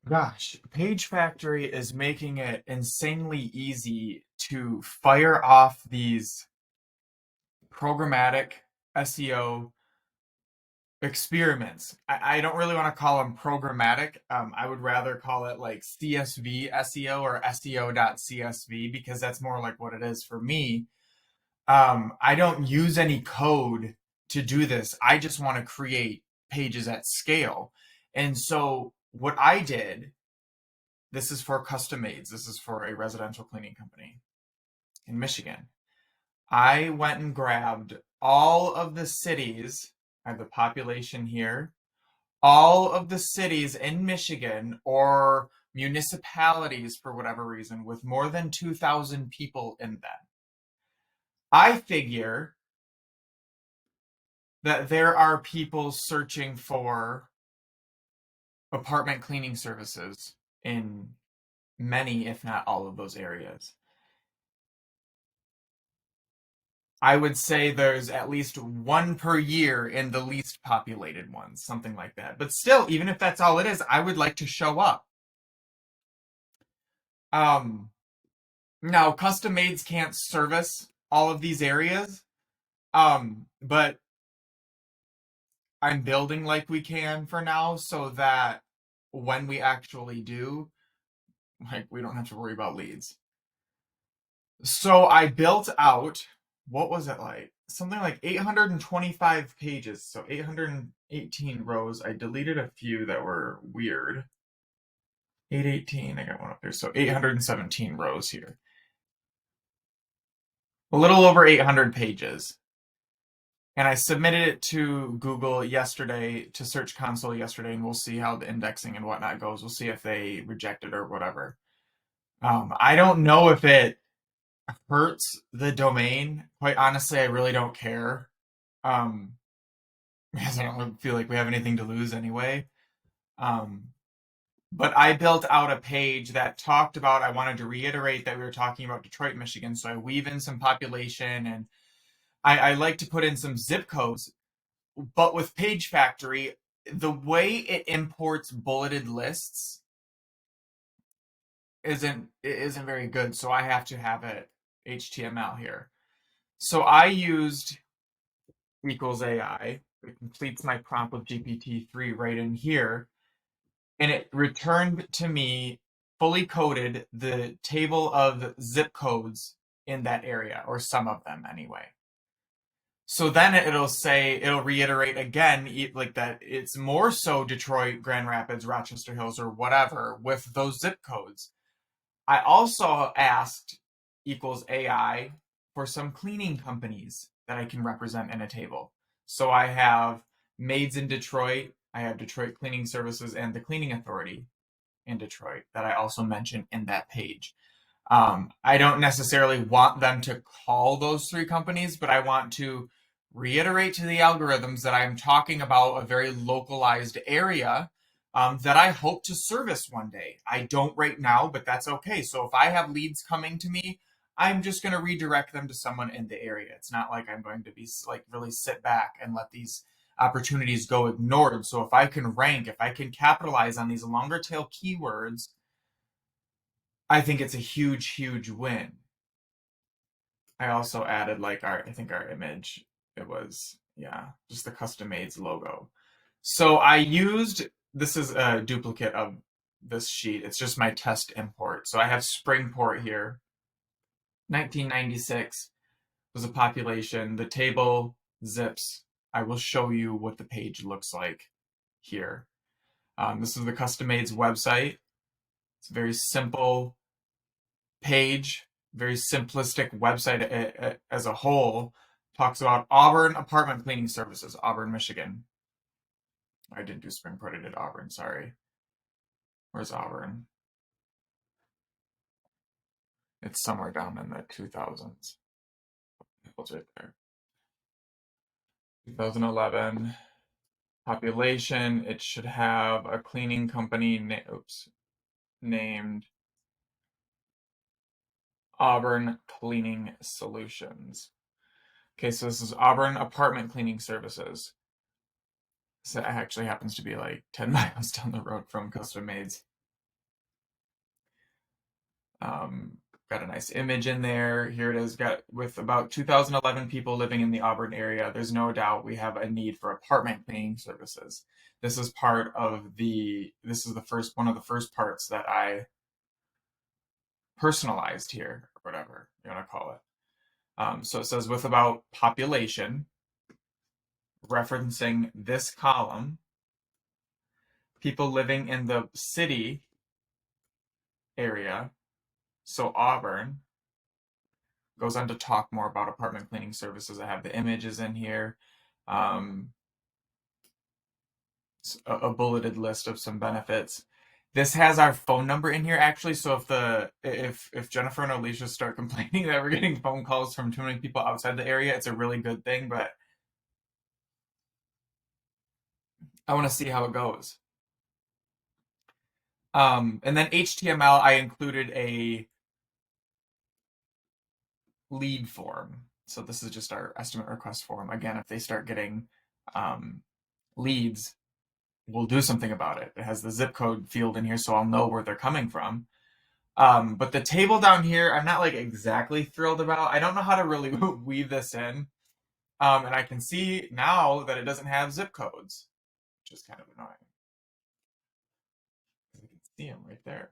Gosh, Page Factory is making it insanely easy to fire off these programmatic SEO experiments. I don't really want to call them programmatic. I would rather call it like CSV SEO or seo.csv because that's more like what it is for me. I don't use any code to do this. I just want to create pages at scale. And so what I did, this is for custom maids. This is for a residential cleaning company in Michigan. I went and grabbed all of the cities. I have the population here, all of the cities in Michigan or municipalities for whatever reason with more than 2,000 people in them. I figure that there are people searching for apartment cleaning services in many, if not all of those areas. I would say there's at least one per year in the least populated ones, something like that. But still, even if that's all it is, I would like to show up. Um, Now, custom maids can't service all of these areas, but I'm building like we can for now so that when we actually do, like we don't have to worry about leads. So I built out, what was it like? Something like 825 pages, so 818 rows. I deleted a few that were weird. 818, I got one up there, so 817 rows here. A little over 800 pages. And I submitted it to Google yesterday, to Search Console yesterday, and we'll see how the indexing and whatnot goes. We'll see if they reject it or whatever. I don't know if it hurts the domain. Quite honestly, I really don't care. Um, because I don't feel like we have anything to lose anyway. Um, but I built out a page that talked about, I wanted to reiterate that we were talking about Detroit, Michigan. So I weave in some population and I like to put in some zip codes. But with Page Factory, the way it imports bulleted lists isn't very good. So I have to have it HTML here. So I used equals AI. It completes my prompt with GPT-3 right in here. And it returned to me fully coded the table of zip codes in that area, or some of them anyway. So then it'll reiterate again, like that it's more so Detroit, Grand Rapids, Rochester Hills, or whatever with those zip codes. I also asked equals AI for some cleaning companies that I can represent in a table. So I have Maids in Detroit, I have Detroit Cleaning Services, and the Cleaning Authority in Detroit that I also mentioned in that page. I don't necessarily want them to call those three companies, but I want to reiterate to the algorithms that I'm talking about a very localized area that I hope to service one day. I don't right now, but that's okay. So if I have leads coming to me, I'm just going to redirect them to someone in the area. It's not like I'm going to be like really sit back and let these opportunities go ignored. So if I can rank, if I can capitalize on these longer tail keywords, I think it's a huge, huge win. I also added like I think our image, it was, yeah, just the custom maids logo. So I used, this is a duplicate of this sheet. It's just my test import. So I have Springport here. 1996 was a population. The table zips. I will show you what the page looks like here. This is the custom maids website. It's a very simple page, very simplistic website as a whole. Talks about Auburn Apartment Cleaning Services, Auburn, Michigan. I didn't do Springport, I did Auburn, sorry. Where's Auburn? It's somewhere down in the 2000s. It's right there. 2011 population. It should have a cleaning company named Auburn Cleaning Solutions. Okay, so this is Auburn Apartment Cleaning Services. So it actually happens to be like 10 miles down the road from Custom Maids. Got a nice image in there. Here it is. Got with about 2011 people living in the Auburn area. There's no doubt we have a need for apartment cleaning services. This is part of the. This is the first one of the first parts that I personalized here, or whatever you want to call it. So it says with about population, referencing this column, people living in the city area. So Auburn goes on to talk more about apartment cleaning services. I have the images in here. Um, a bulleted list of some benefits. This has our phone number in here actually, so if Jennifer and Alicia start complaining that we're getting phone calls from too many people outside the area, it's a really good thing, but I want to see how it goes. And then HTML, I included a lead form. So this is just our estimate request form. Again, if they start getting leads, we'll do something about it. It has the zip code field in here, so I'll know where they're coming from. But the table down here, I'm not like exactly thrilled about. I don't know how to really weave this in. And I can see now that it doesn't have zip codes, which is kind of annoying. I can see them right there.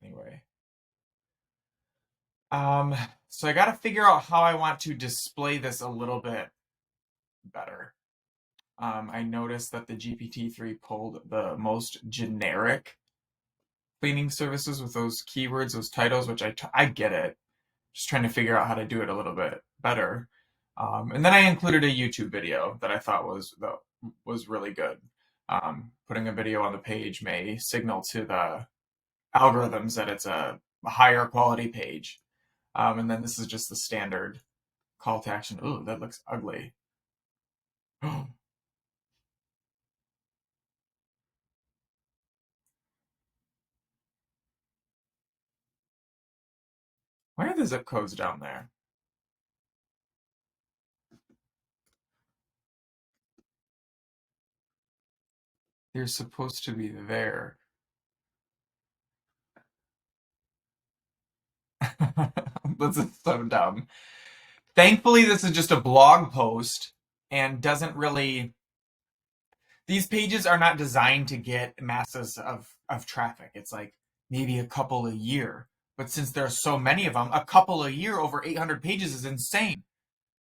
Anyway. So I got to figure out how I want to display this a little bit better. I noticed that the GPT-3 pulled the most generic cleaning services with those keywords, those titles, which I get it. Just trying to figure out how to do it a little bit better. And then I included a YouTube video that I thought was really good. Putting a video on the page may signal to the algorithms that it's a higher quality page. And then this is just the standard call to action. Ooh, that looks ugly. Why are the zip codes down there? They're supposed to be there. This is so dumb. Thankfully, this is just a blog post and doesn't really. These pages are not designed to get masses of traffic. It's like maybe a couple a year. But since there are so many of them, a couple a year over 800 pages is insane.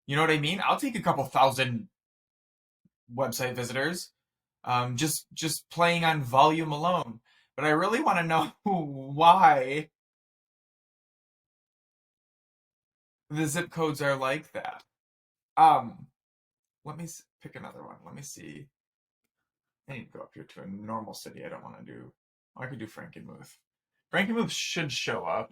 You know what I mean? I'll take a couple thousand website visitors, just playing on volume alone. But I really want to know why the zip codes are like that. Um, Let me pick another one. Let me see. I need to go up here to a normal city. I don't want to do. I could do Frankenmuth. Frankenmuth should show up.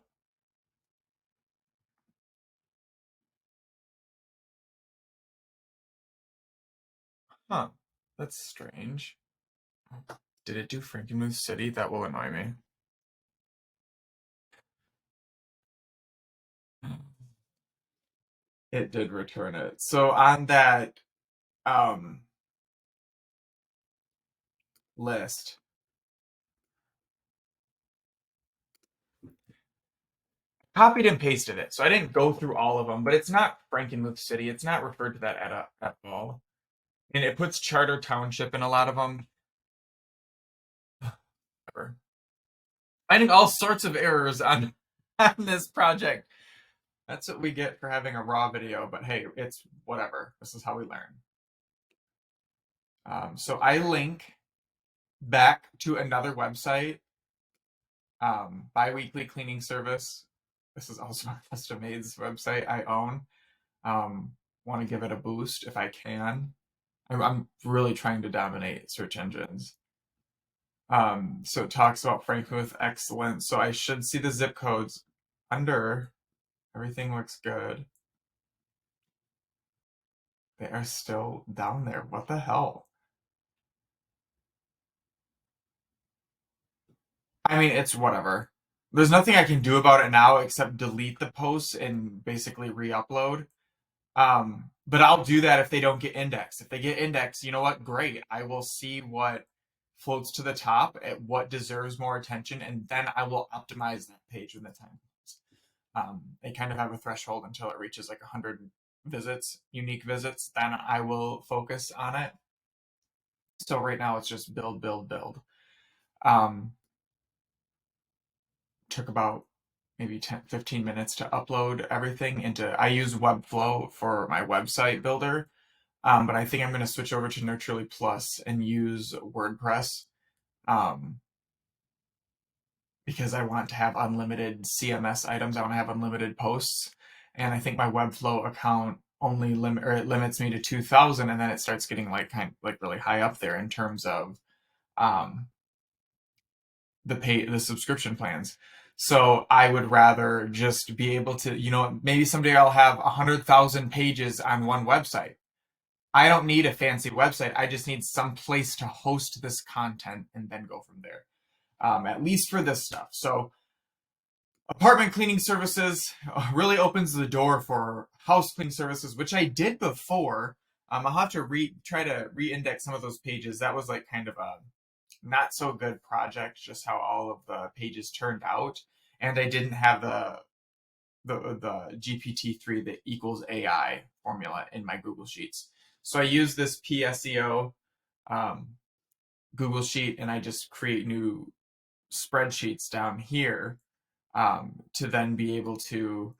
Huh. That's strange. Did it do Frankenmuth City? That will annoy me. It did return it. So on that um, list, copied and pasted it. So I didn't go through all of them, but it's not Frankenmuth City. It's not referred to that at all. And it puts Charter Township in a lot of them. Finding all sorts of errors on this project. That's what we get for having a raw video, but hey, it's whatever. This is how we learn. So I link back to another website, bi-weekly cleaning service. This is also a custom Maids website I own. Want to give it a boost if I can. I'm really trying to dominate search engines. So it talks about Frankenmuth excellence. So I should see the zip codes under. Everything looks good. They are still down there. What the hell? I mean, it's whatever. There's nothing I can do about it now except delete the posts and basically re-upload. But I'll do that if they don't get indexed. If they get indexed, you know what? Great. I will see what floats to the top at what deserves more attention, and then I will optimize that page when the time comes. They kind of have a threshold until it reaches like 100 visits, unique visits, then I will focus on it. So right now it's just build, build, build. Took about maybe 10, 15 minutes to upload everything into, I use Webflow for my website builder. But I think I'm going to switch over to Nurturely Plus and use WordPress because I want to have unlimited CMS items. I want to have unlimited posts, and I think my Webflow account only limits me to 2,000, and then it starts getting like really high up there in terms of um, the subscription plans. So I would rather just be able to, maybe someday I'll have 100,000 pages on one website. I don't need a fancy website. I just need some place to host this content and then go from there. At least for this stuff. So apartment cleaning services really opens the door for house cleaning services, which I did before. I'll have to try to re-index some of those pages. That was like kind of a not so good project, just how all of the pages turned out. And I didn't have the GPT-3 that equals AI formula in my Google Sheets. So I use this pSEO Google Sheet, and I just create new spreadsheets down here to then be able to,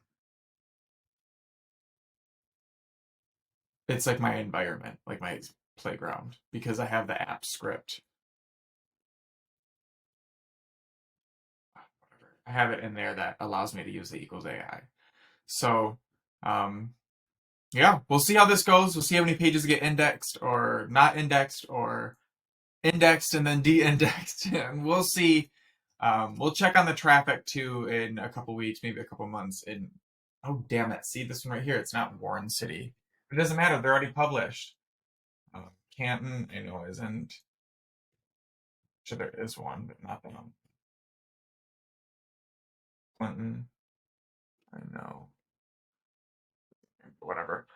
it's like my environment, like my playground, because I have the app script. I have it in there that allows me to use the equals AI. So, yeah, we'll see how this goes. We'll see how many pages get indexed or not indexed or indexed and then de-indexed, and we'll see. We'll check on the traffic too in a couple weeks, maybe a couple months. And oh damn it! See this one right here? It's not Warren City. It doesn't matter. They're already published. Canton, I know isn't. Sure, there is one, but not that one. Clinton, I know. Whatever.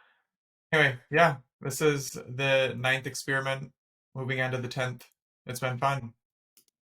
Anyway, yeah, this is the 9th experiment. Moving on to the 10th. It's been fun.